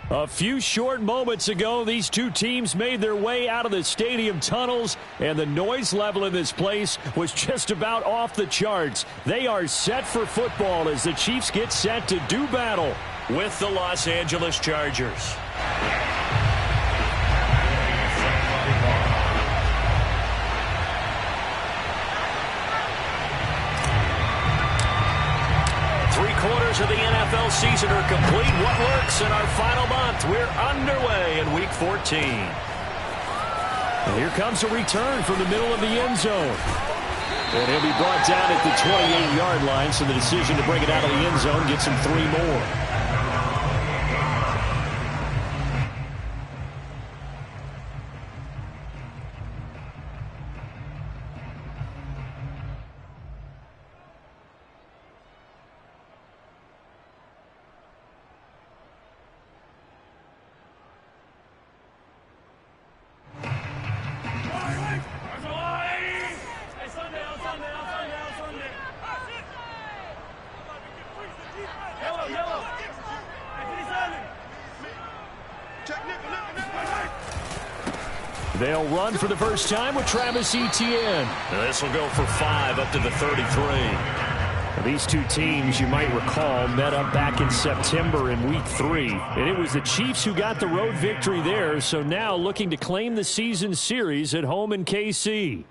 A few short moments ago, these two teams made their way out of the stadium tunnels, and the noise level in this place was just about off the charts. They are set for football as the Chiefs get set to do battle with the Los Angeles Chargers. Three-quarters of the NFL season are complete. What works in our final month? We're underway in Week 14. And here comes a return from the middle of the end zone. And he'll be brought down at the 28-yard line, so the decision to bring it out of the end zone gets him 3 more. They'll run for the first time with Travis Etienne. This will go for 5 up to the 33. These two teams, you might recall, met up back in September in Week 3. And it was the Chiefs who got the road victory there, so now looking to claim the season series at home in KC.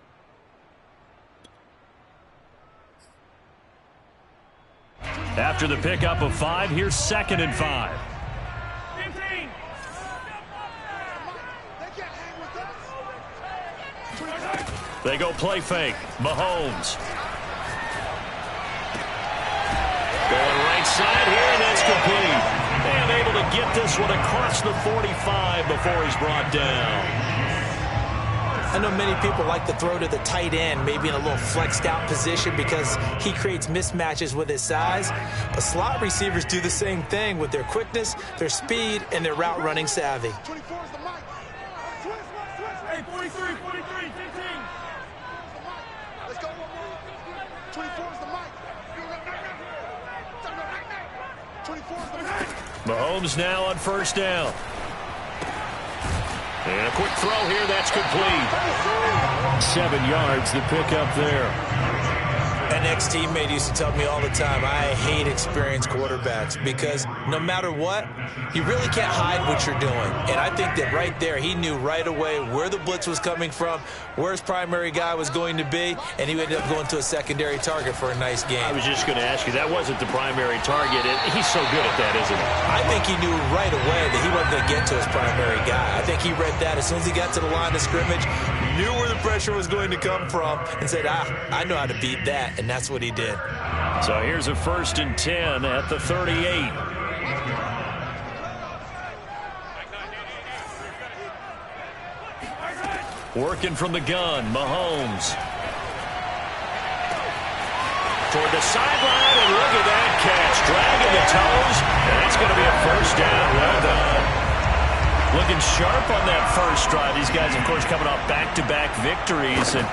After the pickup of 5, here's 2nd and 5. They go play fake. Mahomes. Going right side here, and that's complete. And able to get this one across the 45 before he's brought down. I know many people like to throw to the tight end, maybe in a little flexed out position because he creates mismatches with his size. But slot receivers do the same thing with their quickness, their speed, and their route running savvy. 24 is the mic. Hey, 43, 43, 15. Let's go. 24 is the mic. 24 is the mic. Mahomes now on first down. And a quick throw here, that's complete. 7 yards, the pickup there. An ex-teammate used to tell me all the time, I hate experienced quarterbacks because no matter what, you really can't hide what you're doing. And I think that right there, he knew right away where the blitz was coming from, where his primary guy was going to be, and he ended up going to a secondary target for a nice game. I was just going to ask you, that wasn't the primary target. He's so good at that, isn't he? I think he knew right away that he wasn't going to get to his primary guy. I think he read that as soon as he got to the line of scrimmage, knew where the pressure was going to come from, and said, I know how to beat that. And that's what he did. So here's a 1st and 10 at the 38. Working from the gun, Mahomes. Toward the sideline, and look at that catch. Dragging the toes, and that's going to be a 1st down. Well done. Looking sharp on that first drive. These guys, of course, coming off back-to-back victories, and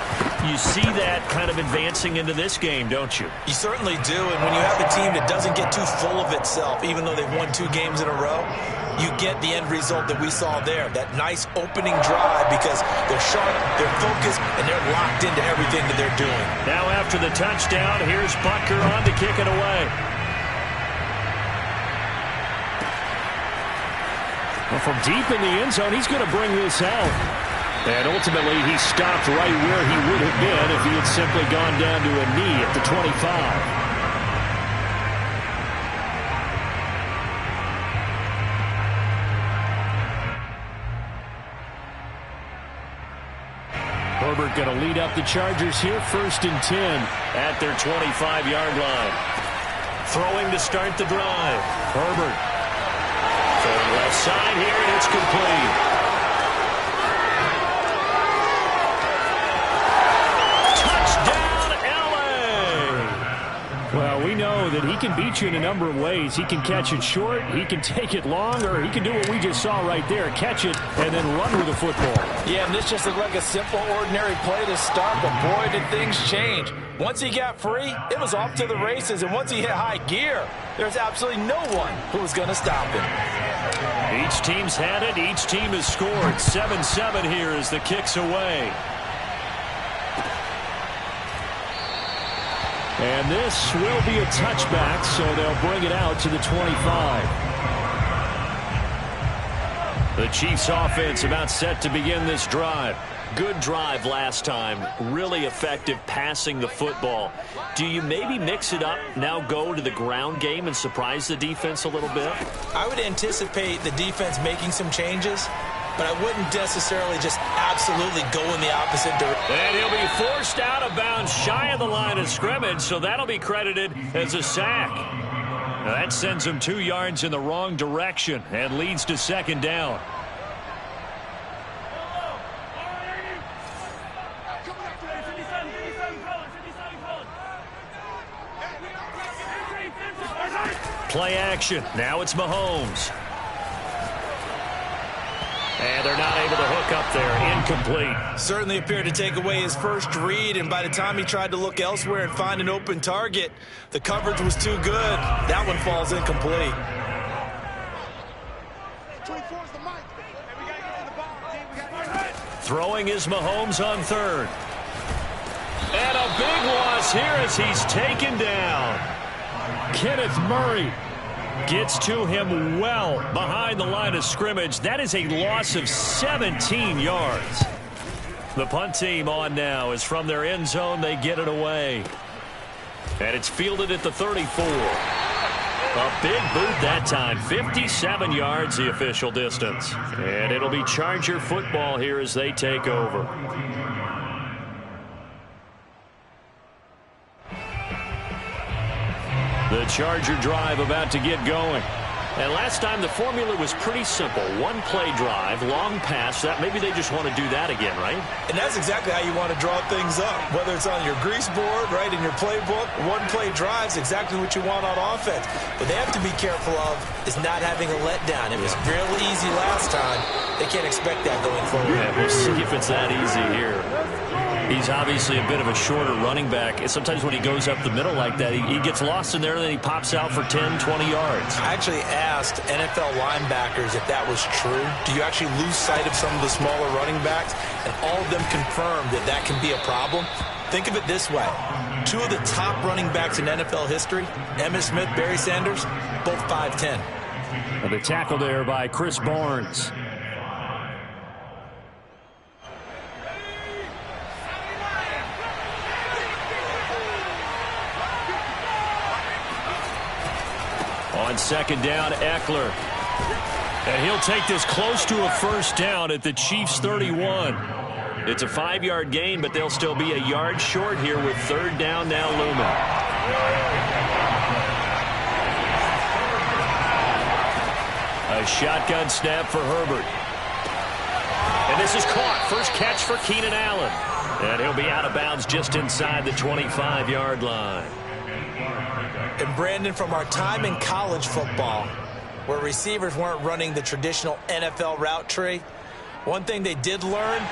you see that kind of advancing into this game, don't you? You certainly do, and when you have a team that doesn't get too full of itself, even though they've won 2 games in a row, you get the end result that we saw there, that nice opening drive because they're sharp, they're focused, and they're locked into everything that they're doing. Now after the touchdown, here's Butker on to kick it away. Well, from deep in the end zone, he's going to bring this out. And ultimately, he stopped right where he would have been if he had simply gone down to a knee at the 25. Herbert going to lead up the Chargers here, 1st and 10 at their 25-yard line. Throwing to start the drive. Herbert. Throwing left side here, and it's complete. Touchdown, L.A. Well, we know that he can beat you in a number of ways. He can catch it short, he can take it long, or he can do what we just saw right there, catch it and then run with the football. Yeah, and this just looked like a simple, ordinary play to start, but boy, did things change. Once he got free, it was off to the races, and once he hit high gear, there's absolutely no one who was going to stop him. Each team's had it. Each team has scored. 7-7 here as the kick's away. And this will be a touchback, so they'll bring it out to the 25. The Chiefs offense about set to begin this drive. Good drive last time. Really effective passing the football. Do you maybe mix it up, now go to the ground game and surprise the defense a little bit? I would anticipate the defense making some changes, but I wouldn't necessarily just absolutely go in the opposite direction. And he'll be forced out of bounds shy of the line of scrimmage, so that'll be credited as a sack. Now that sends him 2 yards in the wrong direction and leads to second down. Play action. Now it's Mahomes. And they're not able to hook up there. Incomplete. Certainly appeared to take away his first read, and by the time he tried to look elsewhere and find an open target, the coverage was too good. That one falls incomplete. Throwing is Mahomes on third. And a big loss here as he's taken down. Kenneth Murray gets to him well behind the line of scrimmage. That is a loss of 17 yards. The punt team on now is from their end zone. They get it away. And it's fielded at the 34. A big boot that time. 57 yards the official distance. And it'll be Charger football here as they take over. The Charger drive about to get going. And last time the formula was pretty simple. One play drive, long pass. That maybe they just want to do that again, right? And that's exactly how you want to draw things up. Whether it's on your grease board, right, in your playbook, one play drive is exactly what you want on offense. But they have to be careful of is not having a letdown. It was fairly easy last time. They can't expect that going forward. Yeah, we'll see if it's that easy here. He's obviously a bit of a shorter running back. Sometimes when he goes up the middle like that, he gets lost in there and then he pops out for 10, 20 yards. I actually asked NFL linebackers if that was true. Do you actually lose sight of some of the smaller running backs? And all of them confirmed that that can be a problem. Think of it this way. 2 of the top running backs in NFL history, Emmitt Smith, Barry Sanders, both 5'10". And the tackle there by Chris Barnes. On second down, Eckler. And he'll take this close to a first down at the Chiefs' 31. It's a 5-yard gain, but they'll still be a yard short here with third down now looming. A shotgun snap for Herbert. And this is caught. First catch for Keenan Allen. And he'll be out of bounds just inside the 25-yard line. And Brandon, from our time in college football, where receivers weren't running the traditional NFL route tree, one thing they did learn,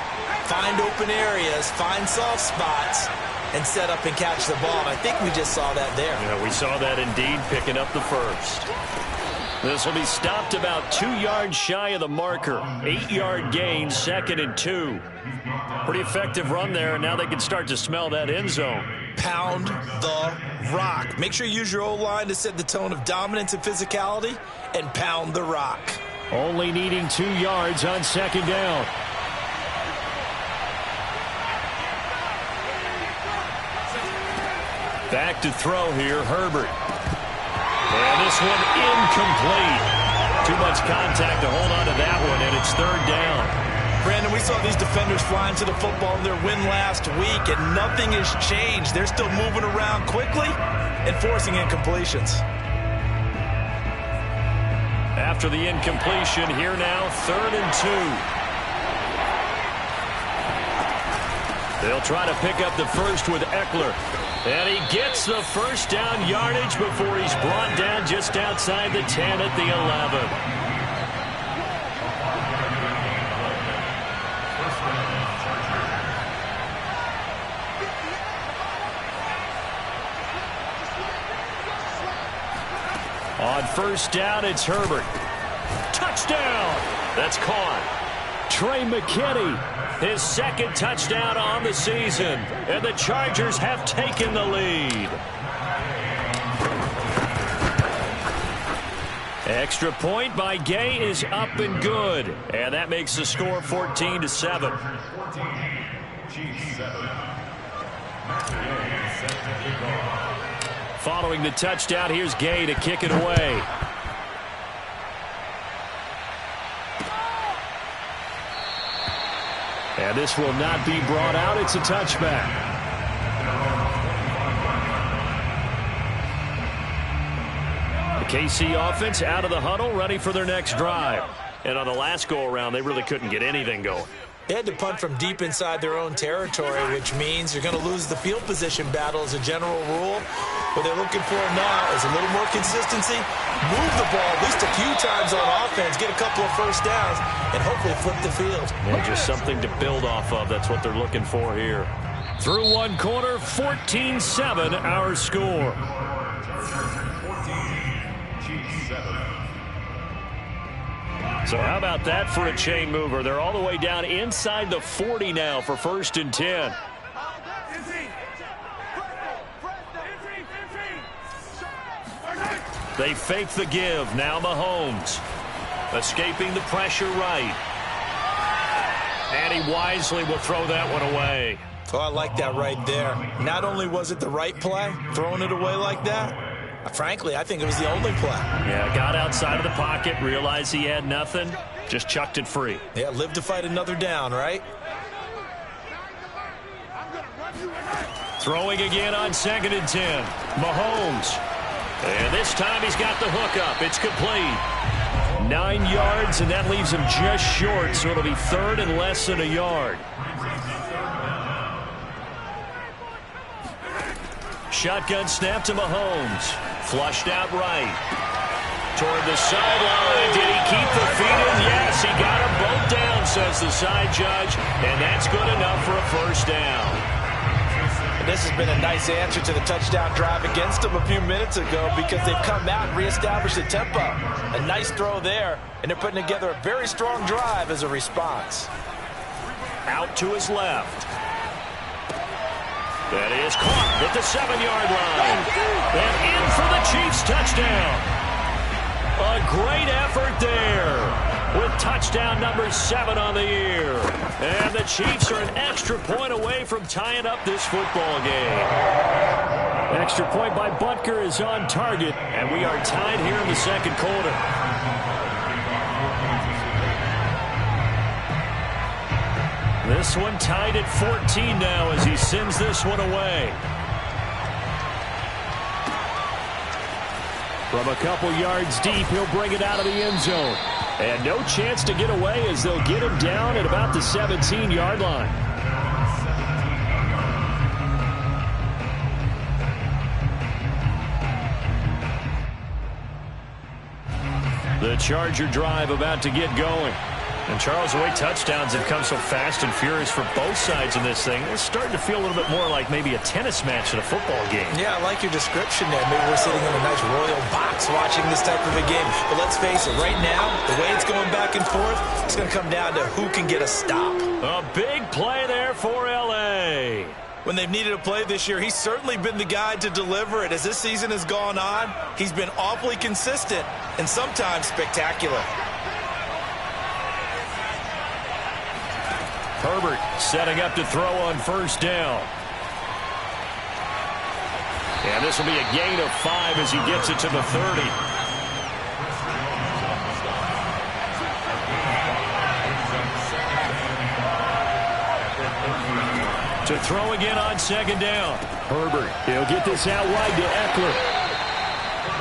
find open areas, find soft spots, and set up and catch the ball. And I think we just saw that there. Yeah, we saw that indeed, picking up the first. This will be stopped about 2 yards shy of the marker. 8-yard gain, 2nd and 2. Pretty effective run there, and now they can start to smell that end zone. Pound the rock. Make sure you use your O-line to set the tone of dominance and physicality, and pound the rock. Only needing 2 yards on second down. Back to throw here, Herbert. And this one incomplete. Too much contact to hold on to that one, and it's third down. Brandon, we saw these defenders flying to the football in their win last week, and nothing has changed. They're still moving around quickly and forcing incompletions. After the incompletion, here now, 3rd and 2. They'll try to pick up the first with Eckler. And he gets the first down yardage before he's brought down just outside the 10 at the 11. On first down, it's Herbert. touchdown. That's caught. Trey McKinney, his second touchdown on the season. And the Chargers have taken the lead. Extra point by Gay is up and good. And that makes the score 14-7. Following the touchdown, here's Gay to kick it away. And this will not be brought out. It's a touchback. The KC offense out of the huddle, ready for their next drive. And on the last go-around, they really couldn't get anything going. They had to punt from deep inside their own territory, which means you're going to lose the field position battle as a general rule. What they're looking for now is a little more consistency, move the ball at least a few times on offense, get a couple of first downs, and hopefully flip the field. Yeah, just something to build off of. That's what they're looking for here. Through one quarter, 14-7 our score. So how about that for a chain mover? They're all the way down inside the 40 now for 1st and 10. They fake the give. Now Mahomes. Escaping the pressure right. And he wisely will throw that one away. Oh, I like that right there. Not only was it the right play, throwing it away like that, frankly, I think it was the only play. Yeah, got outside of the pocket, realized he had nothing, just chucked it free. Yeah, live to fight another down, right? Throwing again on 2nd and 10. Mahomes. And this time he's got the hook up. It's complete. 9 yards, and that leaves him just short, so it'll be 3rd and less than a yard. Shotgun snap to Mahomes. Flushed out right. Toward the sideline. Did he keep the feet in? Yes, he got them both down, says the side judge. And that's good enough for a first down. And this has been a nice answer to the touchdown drive against them a few minutes ago because they've come out and reestablished the tempo. A nice throw there, and they're putting together a very strong drive as a response. Out to his left. That is caught at the 7-yard line. And in for the Chiefs touchdown. A great effort there with touchdown number 7 on the year. And the Chiefs are an extra point away from tying up this football game. Extra point by Butker is on target, and we are tied here in the second quarter. This one tied at 14 now as he sends this one away. From a couple yards deep, he'll bring it out of the end zone. And no chance to get away as they'll get him down at about the 17-yard line. The Charger drive about to get going. And, Charles, the way touchdowns have come so fast and furious for both sides in this thing, it's starting to feel a little bit more like maybe a tennis match in a football game. Yeah, I like your description there. Maybe we're sitting in a nice royal box watching this type of a game. But let's face it, right now, the way it's going back and forth, it's going to come down to who can get a stop. A big play there for L.A. When they've needed a play this year, he's certainly been the guy to deliver it. As this season has gone on, he's been awfully consistent and sometimes spectacular. Herbert setting up to throw on first down. And this will be a gain of 5 as he gets it to the 30. To throw again on second down. Herbert, he'll get this out wide to Eckler.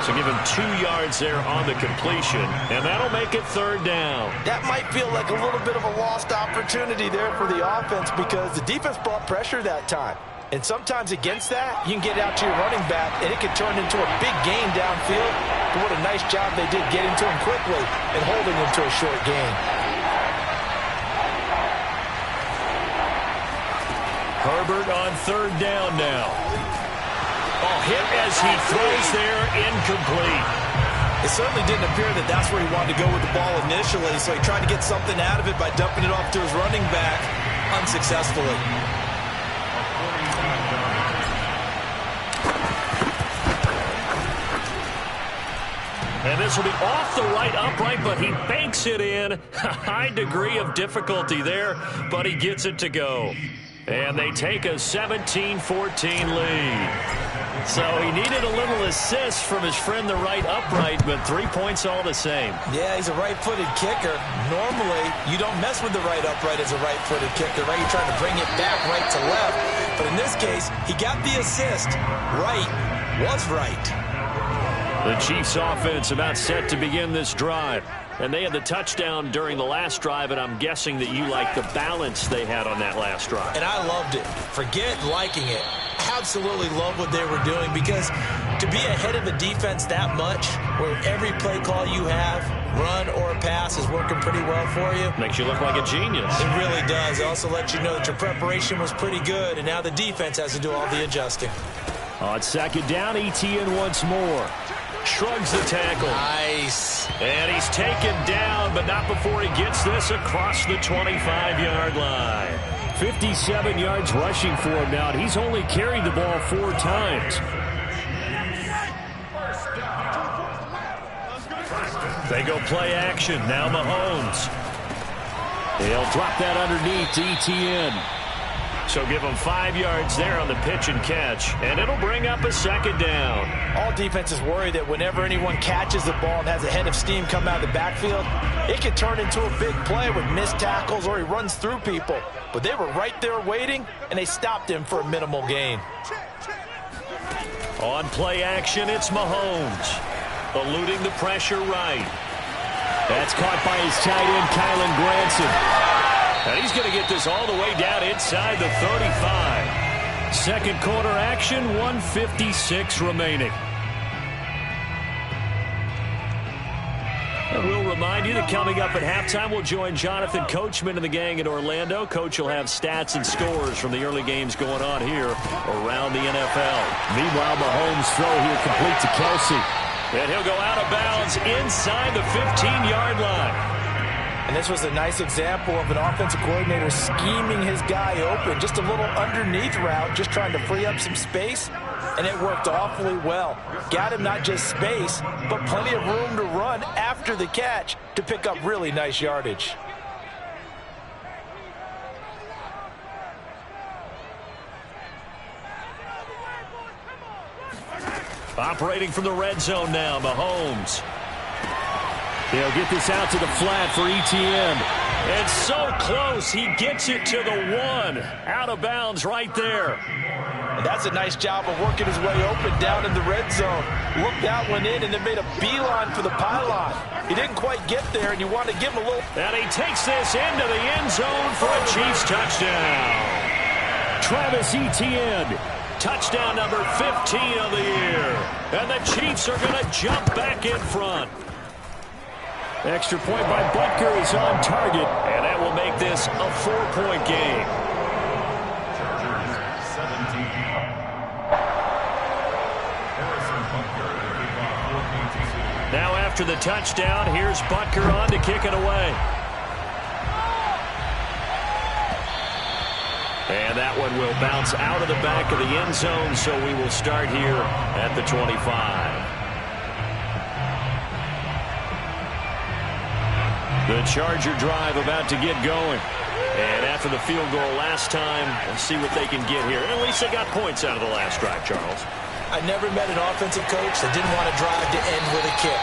So give him 2 yards there on the completion, and that'll make it third down. That might feel like a little bit of a lost opportunity there for the offense because the defense brought pressure that time. And sometimes against that, you can get out to your running back, and it can turn into a big gain downfield. But what a nice job they did getting to him quickly and holding him to a short gain. Herbert on third down now. Oh, hit as he throws there, incomplete. It certainly didn't appear that that's where he wanted to go with the ball initially, so he tried to get something out of it by dumping it off to his running back unsuccessfully. And this will be off the right upright, but he banks it in. A high degree of difficulty there, but he gets it to go. And they take a 17-14 lead. So he needed a little assist from his friend the right upright, but 3 points all the same. Yeah, he's a right-footed kicker. Normally, you don't mess with the right upright as a right-footed kicker, right? You're trying to bring it back right to left. But in this case, he got the assist. Right was right. The Chiefs offense about set to begin this drive. And they had the touchdown during the last drive, and I'm guessing that you like the balance they had on that last drive. And I loved it. Forget liking it. Absolutely love what they were doing, because to be ahead of a defense that much, where every play call you have, run or pass, is working pretty well for you. Makes you look like a genius. It really does. It also lets you know that your preparation was pretty good, and now the defense has to do all the adjusting. On second down, Etienne once more. Shrugs the tackle. Nice. And he's taken down, but not before he gets this across the 25-yard line. 57 yards rushing for him now, and he's only carried the ball 4 times. They go play action. Now Mahomes. He'll drop that underneath to Etienne. So give him 5 yards there on the pitch and catch, and it'll bring up a second down. All defenses worry that whenever anyone catches the ball and has a head of steam come out of the backfield, it can turn into a big play with missed tackles or he runs through people. But they were right there waiting, and they stopped him for a minimal gain. On play action, it's Mahomes. Eluding the pressure right. That's caught by his tight end, Kylan Granson. And he's going to get this all the way down inside the 35. Second quarter action, 1:56 remaining. And we'll remind you that coming up at halftime, we'll join Jonathan Coachman and the gang in Orlando. Coach will have stats and scores from the early games going on here around the NFL. Meanwhile, Mahomes' throw here complete to Kelsey. And he'll go out of bounds inside the 15-yard line. And this was a nice example of an offensive coordinator scheming his guy open. Just a little underneath route, just trying to free up some space, and it worked awfully well. Got him not just space, but plenty of room to run after the catch to pick up really nice yardage. Operating from the red zone now, Mahomes. They'll get this out to the flat for Etienne. And so close, he gets it to the 1. Out of bounds right there. And that's a nice job of working his way open down in the red zone. Looked that one in and then made a beeline for the pylon. He didn't quite get there, and you want to give him a little... And he takes this into the end zone for a Chiefs touchdown. Travis Etienne. Touchdown number 15 of the year. And the Chiefs are going to jump back in front. Extra point by Butker is on target, and that will make this a 4-point game. Now after the touchdown, here's Butker on to kick it away. And that one will bounce out of the back of the end zone, so we will start here at the 25. The Charger drive about to get going. And after the field goal last time, let's see what they can get here. At least they got points out of the last drive, Charles. I never met an offensive coach that didn't want to drive to end with a kick.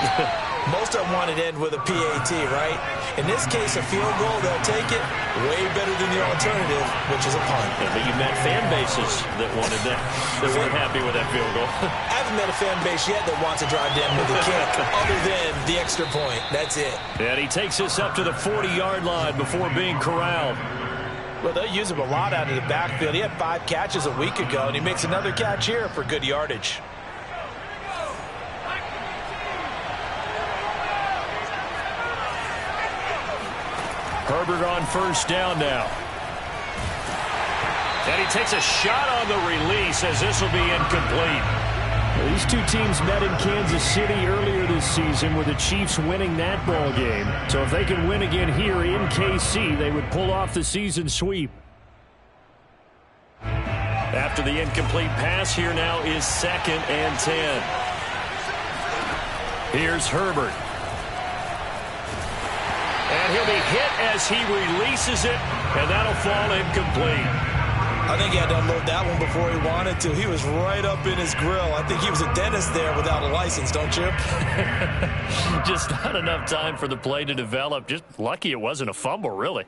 Most of them wanted to end with a PAT, right? In this case, a field goal, they'll take it. Way better than the alternative, which is a punt. Yeah, but you met fan bases that wanted that, that weren't happy with that field goal. I haven't met a fan base yet that wants to drive to end with a kick, other than the extra point. That's it. And he takes us up to the 40-yard line before being corralled. Well, they'll use him a lot out of the backfield. He had 5 catches a week ago, and he makes another catch here for good yardage. Herbert on first down now. And he takes a shot on the release as this will be incomplete. These two teams met in Kansas City earlier this season with the Chiefs winning that ball game. So if they can win again here in KC, they would pull off the season sweep. After the incomplete pass, here now is 2nd and 10. Here's Herbert. And he'll be hit as he releases it, and that'll fall incomplete. I think he had to unload that one before he wanted to. He was right up in his grill. I think he was a dentist there without a license, don't you? Just not enough time for the play to develop. Just lucky it wasn't a fumble, really.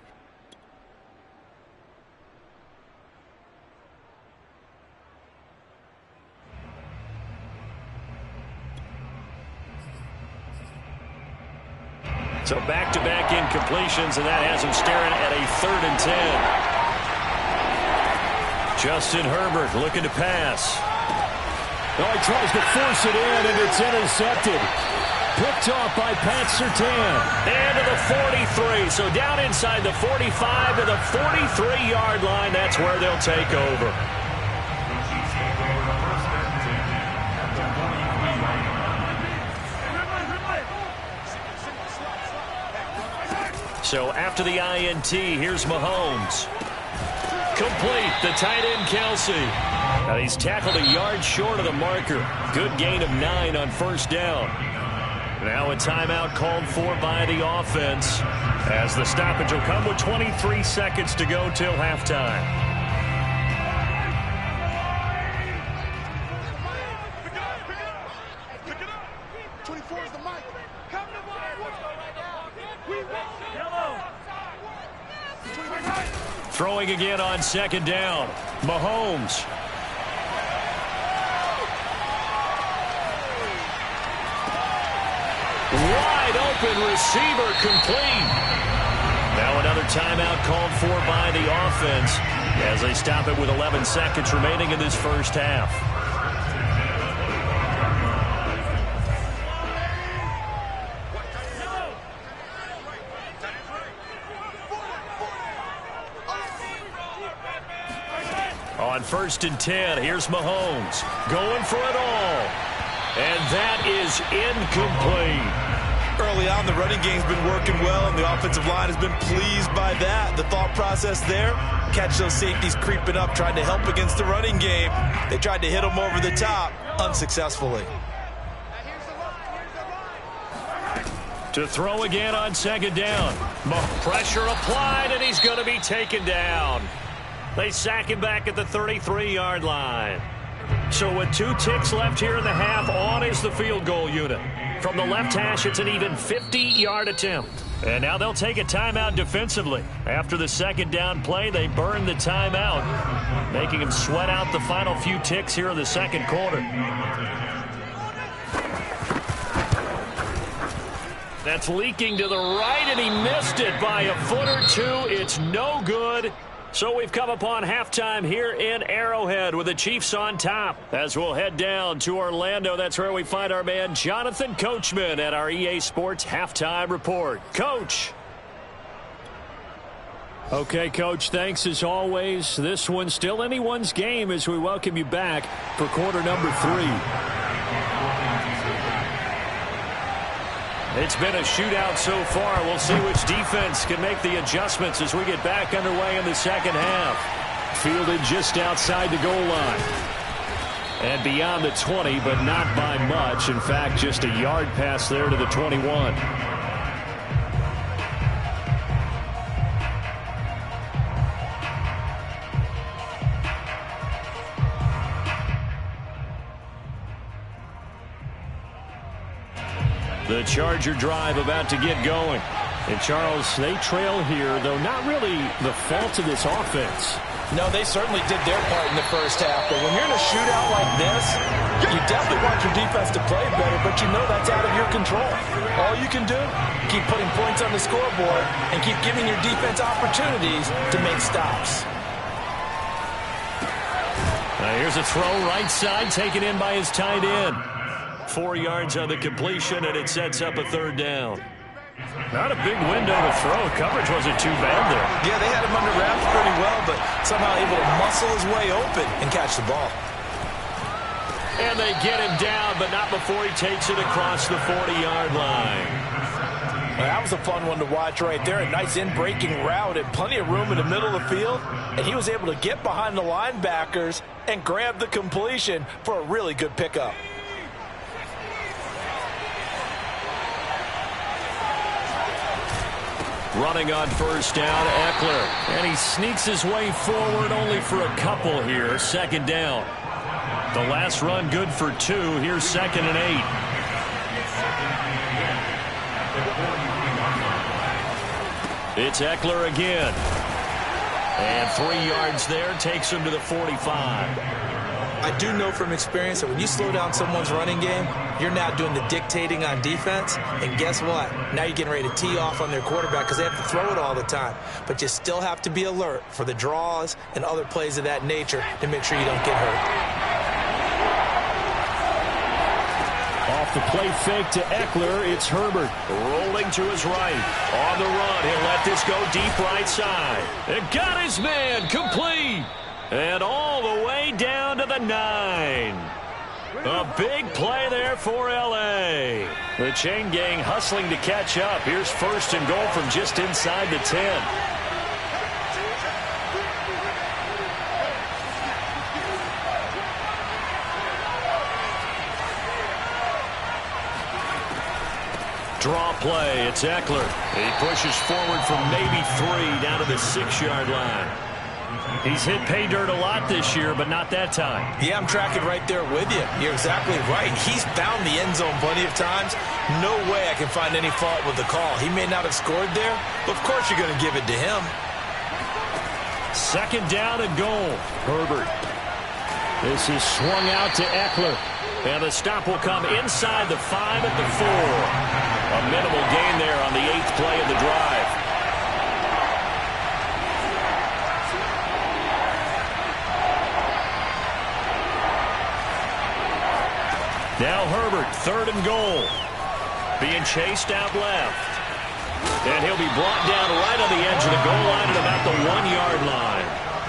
So back-to-back incompletions, and that has him staring at a 3rd and 10. Justin Herbert looking to pass. Oh, he tries to force it in, and it's intercepted. Picked off by Pat Surtain. And to the 43. So down inside the 45 to the 43-yard line. That's where they'll take over. So after the INT, here's Mahomes. Complete, the tight end Kelsey. Now he's tackled a yard short of the marker. Good gain of 9 on 1st down. Now a timeout called for by the offense, as the stoppage will come with 23 seconds to go till halftime. Throwing again on 2nd down. Mahomes. Wide open receiver, complete. Now another timeout called for by the offense as they stop it with 11 seconds remaining in this first half. On 1st and 10, here's Mahomes going for it all. And that is incomplete. Early on, the running game's been working well, and the offensive line has been pleased by that. The thought process there, catch those safeties creeping up, trying to help against the running game. They tried to hit them over the top, unsuccessfully. To throw again on 2nd down. Pressure applied, and he's going to be taken down. They sack him back at the 33-yard line. So with 2 ticks left here in the half, on is the field goal unit. From the left hash, it's an even 50-yard attempt. And now they'll take a timeout defensively. After the 2nd down play, they burn the timeout, making him sweat out the final few ticks here in the 2nd quarter. That's leaking to the right, and he missed it by a foot or 2. It's no good. So we've come upon halftime here in Arrowhead with the Chiefs on top. As we'll head down to Orlando, that's where we find our man Jonathan Coachman at our EA Sports Halftime Report. Coach. Okay, Coach, thanks as always. This one's still anyone's game as we welcome you back for quarter number 3. It's been a shootout so far. We'll see which defense can make the adjustments as we get back underway in the 2nd half. Fielded just outside the goal line. And beyond the 20, but not by much. In fact, just a yard pass there to the 21. The Charger drive about to get going. And, Charles, they trail here, though not really the fault of this offense. No, they certainly did their part in the first half. But when you're in a shootout like this, you definitely want your defense to play better, but you know that's out of your control. All you can do, keep putting points on the scoreboard and keep giving your defense opportunities to make stops. Here's a throw right side, taken in by his tight end. 4 yards on the completion, and it sets up a 3rd down. Not a big window to throw. Coverage wasn't too bad there. Yeah, they had him under wraps pretty well, but somehow able to muscle his way open and catch the ball. And they get him down, but not before he takes it across the 40-yard line. Well, that was a fun one to watch right there. A nice in-breaking route and plenty of room in the middle of the field. And he was able to get behind the linebackers and grab the completion for a really good pickup. Running on first down, Eckler. And he sneaks his way forward only for a couple here. Second down. The last run good for 2. Here's 2nd and 8. It's Eckler again. And 3 yards there takes him to the 45. I do know from experience that when you slow down someone's running game, you're now doing the dictating on defense. And guess what? Now you're getting ready to tee off on their quarterback because they have to throw it all the time. But you still have to be alert for the draws and other plays of that nature to make sure you don't get hurt. Off the play fake to Eckler, it's Herbert. Rolling to his right. On the run, he'll let this go deep right side. It got his man, complete. And all the way down to the 9. A big play there for L.A. The chain gang hustling to catch up. Here's 1st and goal from just inside the 10. Draw play, it's Eckler. He pushes forward from maybe 3 down to the 6-yard line. He's hit pay dirt a lot this year, but not that time. Yeah, I'm tracking right there with you. You're exactly right. He's found the end zone plenty of times. No way I can find any fault with the call. He may not have scored there, but of course you're going to give it to him. 2nd down and goal. Herbert. This is swung out to Eckler. And the stop will come inside the 5 at the 4. A minimal gain there on the 8th play of the drive. Now Herbert, 3rd and goal. Being chased out left. And he'll be brought down right on the edge of the goal line at about the 1-yard line.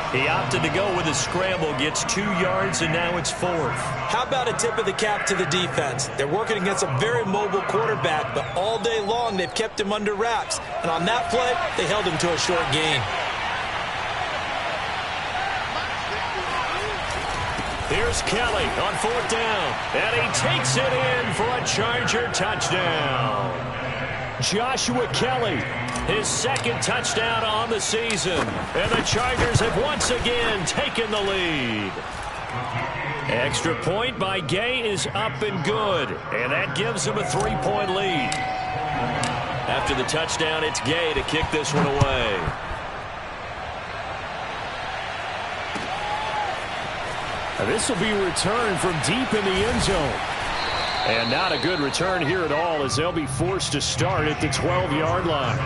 He opted to go with a scramble, gets 2 yards, and now it's 4th. How about a tip of the cap to the defense? They're working against a very mobile quarterback, but all day long they've kept him under wraps. And on that play, they held him to a short gain. Here's Kelly on 4th down, and he takes it in for a Charger touchdown. Joshua Kelly, his 2nd touchdown on the season, and the Chargers have once again taken the lead. Extra point by Gay is up and good, and that gives them a 3-point lead. After the touchdown, it's Gay to kick this one away. This will be returned from deep in the end zone. And not a good return here at all, as they'll be forced to start at the 12-yard line.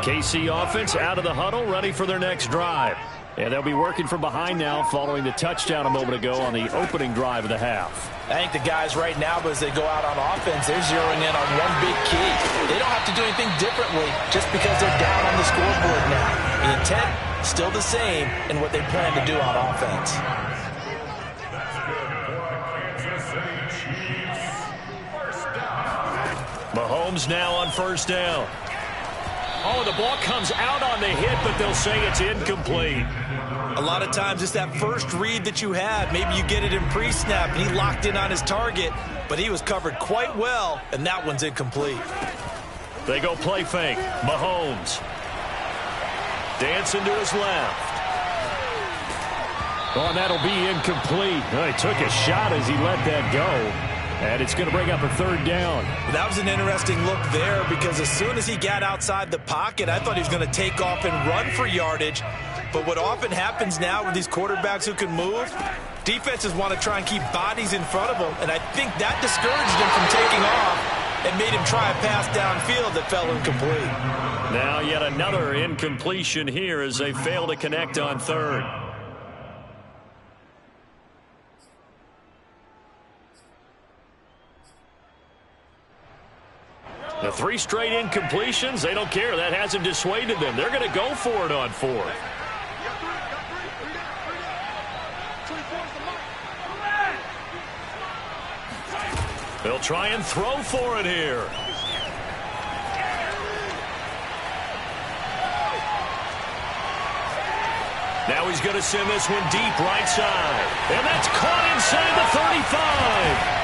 KC offense out of the huddle, ready for their next drive. And they'll be working from behind now following the touchdown a moment ago on the opening drive of the half. I think the guys right now, as they go out on offense, they're zeroing in on one big key. They don't have to do anything differently just because they're down on the scoreboard now. The intent, still the same in what they plan to do on offense. Mahomes now on 1st down. Oh, the ball comes out on the hit, but they'll say it's incomplete. A lot of times it's that first read that you have. Maybe you get it in pre-snap, and he locked in on his target, but he was covered quite well, and that one's incomplete. They go play fake. Mahomes. Dancing to his left. Oh, and that'll be incomplete. Oh, he took a shot as he let that go. And it's going to bring up a 3rd down. That was an interesting look there because as soon as he got outside the pocket, I thought he was going to take off and run for yardage. But what often happens now with these quarterbacks who can move, defenses want to try and keep bodies in front of them. And I think that discouraged him from taking off. and made him try a pass downfield that fell incomplete. Now yet another incompletion here as they fail to connect on third. The 3 straight incompletions, they don't care. That hasn't dissuaded them. They're going to go for it on fourth. They'll try and throw for it here. Now he's going to send this one deep right side. And that's caught inside the 35.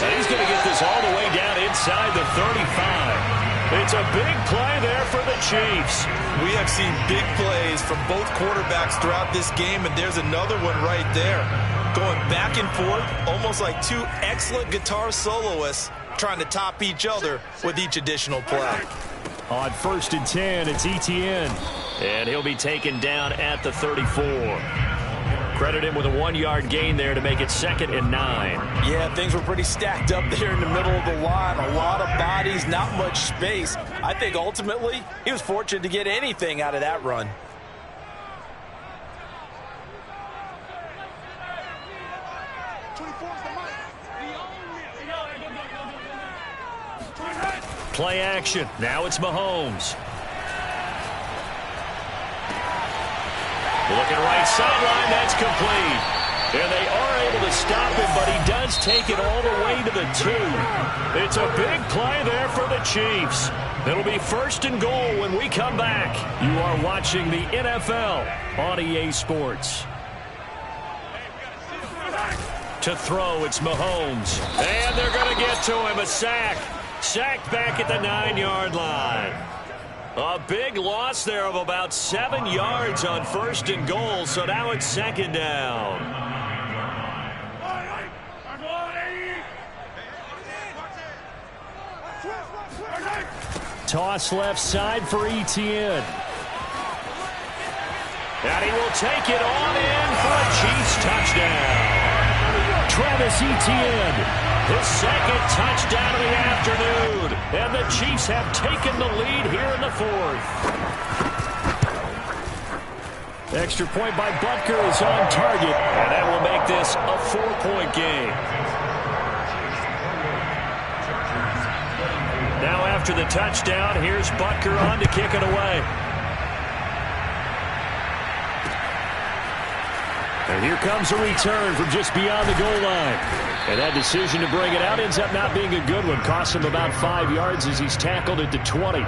And he's going to get this all the way down inside the 35. It's a big play there for the Chiefs. We have seen big plays from both quarterbacks throughout this game, and there's another one right there. Going back and forth, almost like 2 excellent guitar soloists trying to top each other with each additional play. On 1st and 10, it's Etienne. And he'll be taken down at the 34. Credit him with a 1-yard gain there to make it 2nd and 9. Yeah, things were pretty stacked up there in the middle of the line. A lot of bodies, not much space. I think ultimately he was fortunate to get anything out of that run. Play action. Now it's Mahomes. Looking right sideline, that's complete. And they are able to stop him, but he does take it all the way to the 2. It's a big play there for the Chiefs. It'll be 1st and goal when we come back. You are watching the NFL on EA Sports. To throw, it's Mahomes. And they're going to get to him, a sack. Sacked back at the 9-yard line. A big loss there of about 7 yards on 1st and goal, so now it's 2nd down. Toss left side for Etienne. And he will take it on in for a Chiefs touchdown. Travis Etienne. His 2nd touchdown of the afternoon. And the Chiefs have taken the lead here in the 4th. Extra point by Butker is on target. And that will make this a 4-point game. Now after the touchdown, here's Butker on to kick it away. And here comes a return from just beyond the goal line. And that decision to bring it out ends up not being a good one. Costs him about 5 yards as he's tackled at the 20.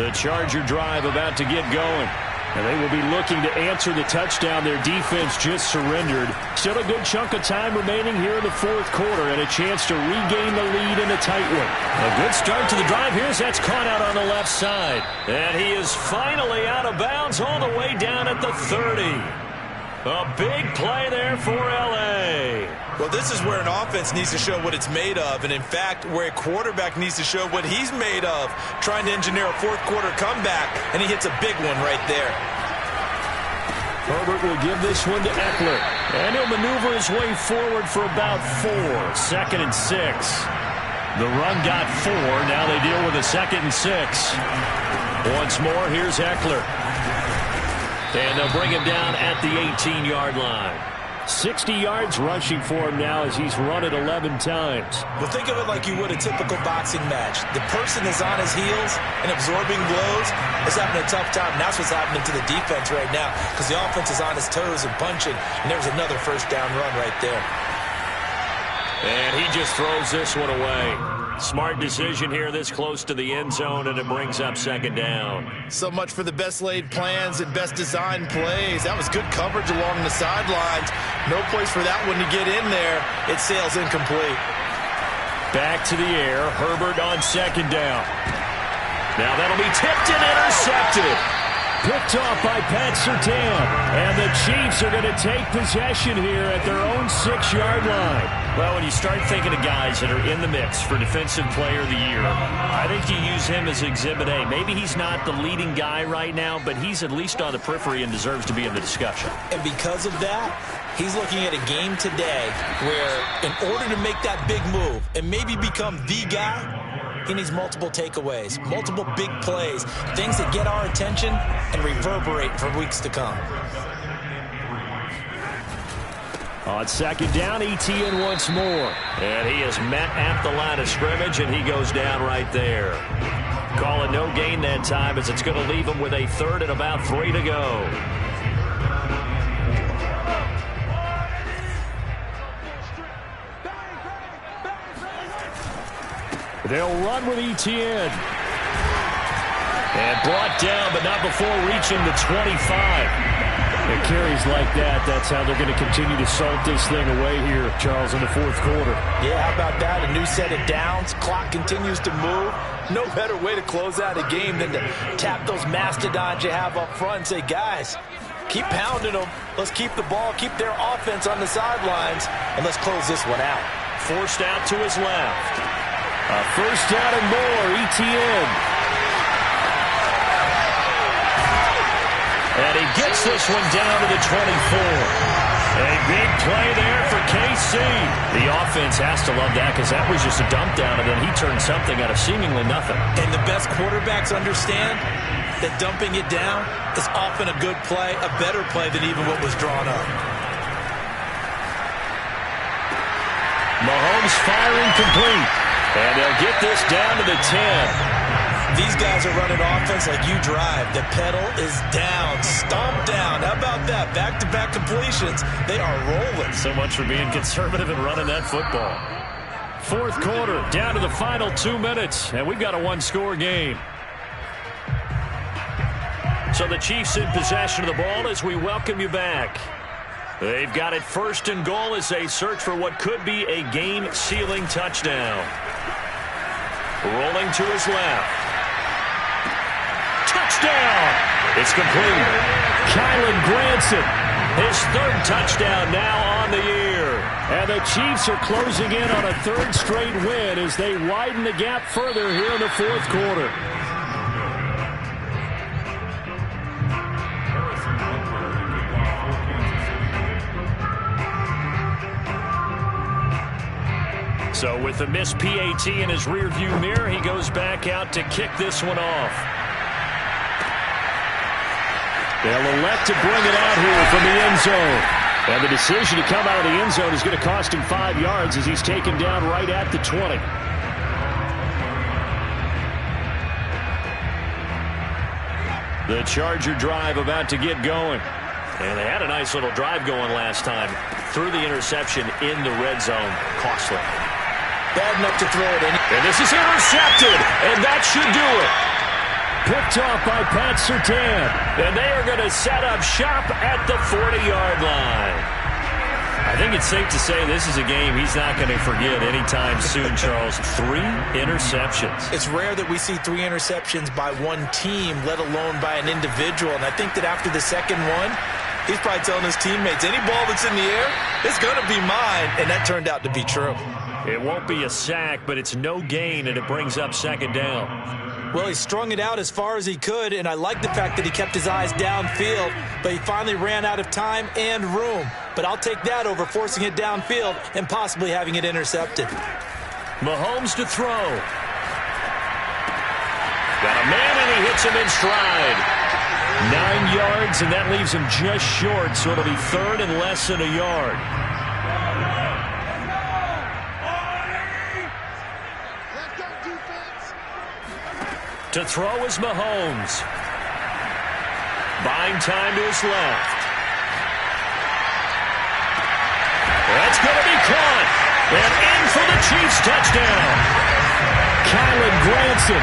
The Charger drive about to get going. And they will be looking to answer the touchdown their defense just surrendered. Still a good chunk of time remaining here in the 4th quarter and a chance to regain the lead in a tight one. A good start to the drive here as that's caught out on the left side. And he is finally out of bounds all the way down at the 30. A big play there for L.A. Well, this is where an offense needs to show what it's made of, and in fact, where a quarterback needs to show what he's made of, trying to engineer a 4th quarter comeback, and he hits a big one right there. Herbert will give this one to Eckler, and he'll maneuver his way forward for about 4. 2nd and 6. The run got 4. Now they deal with a 2nd and 6. Once more, here's Eckler. And they'll bring him down at the 18-yard line. 60 yards rushing for him now as he's run it 11 times. Well, think of it like you would a typical boxing match. The person is on his heels and absorbing blows is having a tough time. And that's what's happening to the defense right now because the offense is on his toes and punching. And there's another 1st down run right there. And he just throws this one away. Smart decision here this close to the end zone, and it brings up 2nd down. So much for the best laid plans and best designed plays. That was good coverage along the sidelines. No place for that one to get in there. It sails incomplete. Back to the air. Herbert on 2nd down. Now that'll be tipped and intercepted. Picked off by Pat Surtain. And the Chiefs are going to take possession here at their own 6-yard line. Well, when you start thinking of guys that are in the mix for Defensive Player of the Year, I think you use him as Exhibit A. Maybe he's not the leading guy right now, but he's at least on the periphery and deserves to be in the discussion. And because of that, he's looking at a game today where in order to make that big move and maybe become the guy, he needs multiple takeaways, multiple big plays, things that get our attention and reverberate for weeks to come. On second down, Etienne once more. And he is met at the line of scrimmage, and he goes down right there. Call it no gain that time, as it's going to leave him with a 3rd and about 3 to go. They'll run with Etienne. And brought down, but not before reaching the 25. It carries like that. That's how they're going to continue to salt this thing away here, Charles, in the 4th quarter. Yeah, how about that? A new set of downs. Clock continues to move. No better way to close out a game than to tap those mastodons you have up front and say, guys, keep pounding them. Let's keep the ball, keep their offense on the sidelines, and let's close this one out. Forced out to his left. A 1st down and more, Etienne. And he gets this one down to the 24. A big play there for KC. The offense has to love that because that was just a dump down, and then he turned something out of seemingly nothing. And the best quarterbacks understand that dumping it down is often a good play, a better play than even what was drawn up. Mahomes firing complete. And they'll get this down to the 10. These guys are running offense like you drive. The pedal is down, stomped down. How about that? Back-to-back completions. They are rolling. So much for being conservative and running that football. 4th quarter, down to the final 2 minutes, and we've got a 1-score game. So the Chiefs in possession of the ball as we welcome you back. They've got it 1st and goal as they search for what could be a game-sealing touchdown. Rolling to his left. Touchdown! It's complete. Kylan Granson, his 3rd touchdown now on the year. And the Chiefs are closing in on a 3rd straight win as they widen the gap further here in the 4th quarter. So with the missed PAT in his rearview mirror, he goes back out to kick this one off. They'll elect to bring it out here from the end zone. And the decision to come out of the end zone is going to cost him 5 yards as he's taken down right at the 20. The Charger drive about to get going. And they had a nice little drive going last time. Threw the interception in the red zone. Costly. Bad enough to throw it in. And this is intercepted. And that should do it. Picked off by Pat Surtain. And they are going to set up shop at the 40-yard line. I think it's safe to say this is a game he's not going to forget anytime soon, Charles. 3 interceptions. It's rare that we see 3 interceptions by one team, let alone by an individual. And I think that after the second one, he's probably telling his teammates, any ball that's in the air, it's going to be mine. And that turned out to be true. It won't be a sack, but it's no gain, and it brings up second down. Well, he strung it out as far as he could, and I like the fact that he kept his eyes downfield, but he finally ran out of time and room. But I'll take that over forcing it downfield and possibly having it intercepted. Mahomes to throw. Got a man, and he hits him in stride. 9 yards, and that leaves him just short, so it'll be 3rd and less than a yard. To throw is Mahomes. Buying time to his left. That's going to be caught. And in for the Chiefs touchdown. Kylan Granson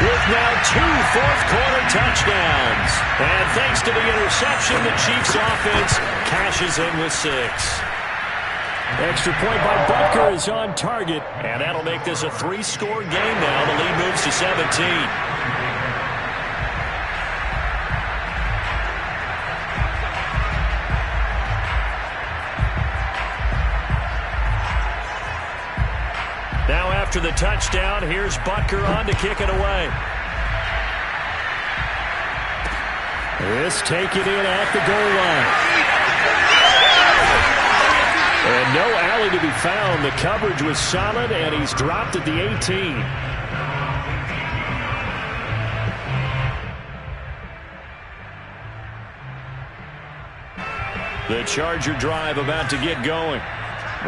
with now 2 fourth-quarter touchdowns. And thanks to the interception, the Chiefs offense cashes in with 6. Extra point by Butker is on target. And that'll make this a 3-score game now. The lead moves to 17. after the touchdown. Here's Butker on to kick it away. This taken in at the goal line. And no alley to be found. The coverage was solid, and he's dropped at the 18. The Charger drive about to get going.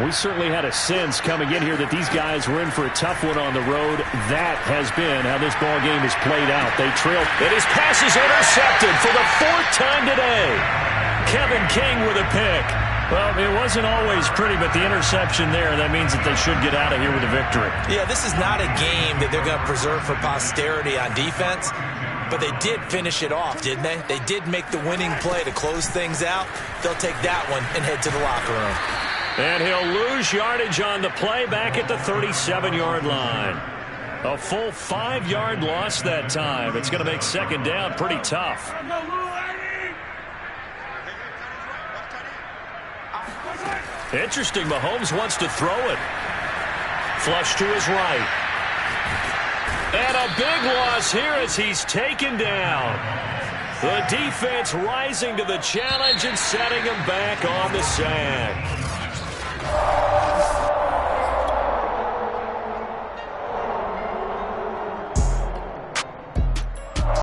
We certainly had a sense coming in here that these guys were in for a tough one on the road. That has been how this ball game has played out. They trailed. And his pass is intercepted for the 4th time today. Kevin King with a pick. Well, it wasn't always pretty, but the interception there, that means that they should get out of here with a victory. Yeah, this is not a game that they're going to preserve for posterity on defense, but they did finish it off, didn't they? They did make the winning play to close things out. They'll take that one and head to the locker room. And he'll lose yardage on the play back at the 37-yard line. A full 5-yard loss that time. It's going to make second down pretty tough. Interesting, Mahomes wants to throw it. Flush to his right. And a big loss here as he's taken down. The defense rising to the challenge and setting him back on the sack.